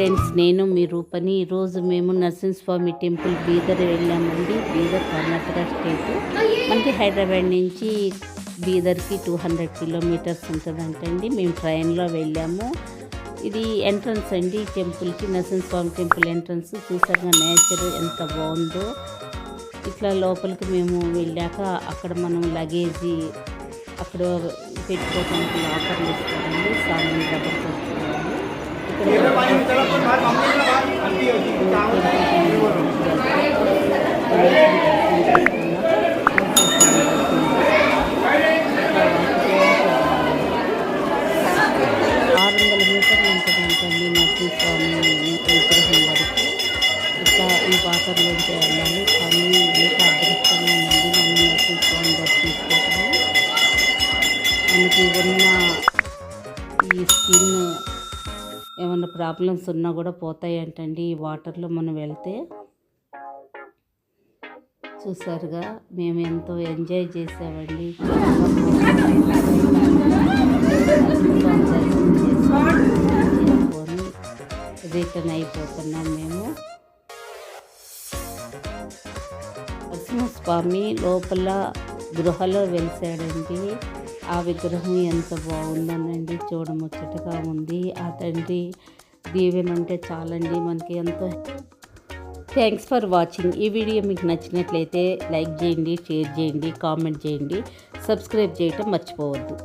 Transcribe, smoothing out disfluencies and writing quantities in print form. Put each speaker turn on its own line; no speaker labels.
Friends, నేను మీ రూపని. ఈరోజు మేము నరసింహస్వామి టెంపుల్ బీదర్ వెళ్ళామండి. బీదర్ కర్ణాటక స్టేట్. మనకి హైదరాబాద్ నుంచి బీదర్కి 200 కిలోమీటర్స్ ఉంటుందంటండి. మేము ట్రైన్లో వెళ్ళాము. ఇది ఎంట్రన్స్ అండి టెంపుల్కి, నరసింహస్వామి టెంపుల్ ఎంట్రన్స్. చూసారుగా నేచర్ ఎంత బాగుందో. ఇట్లా లోపలికి మేము వెళ్ళాక అక్కడ మనం లగేజీ అక్కడ పెట్టుకోవడానికి లాకర్లు ఇస్తారండి. సామాన్ దగ్గర పెట్టుకోవాలి. ఈ వాటర్లో వెళ్ళాలి. కానీ ఎంత అదృష్టంగా ఉంది మనం నరసింహస్వామి దర్శించుకోవడం. మనకి ఉన్న ఈ స్కిన్ ఏమన్నా ప్రాబ్లమ్స్ ఉన్నా కూడా పోతాయి అంటండి ఈ వాటర్లో మనం వెళ్తే. చూసారుగా మేము ఎంతో ఎంజాయ్ చేసామండి. చేసుకొని రిటర్న్ అయిపోతున్నాం మేము. నరసింహస్వామి లోపల గృహలో వెలిసాడండి. ఆ విగ్రహం ఎంత బాగుందనండి, చూడముచ్చటగా ఉంది. ఆ తండ్రి దీవెన ఉంటే చాలండి మనకి ఎంతో. Thanks for watching. ఈ వీడియో మీకు నచ్చినట్లయితే లైక్ చేయండి, షేర్ చేయండి, కామెంట్ చేయండి, సబ్స్క్రైబ్ చేయటం మర్చిపోవద్దు.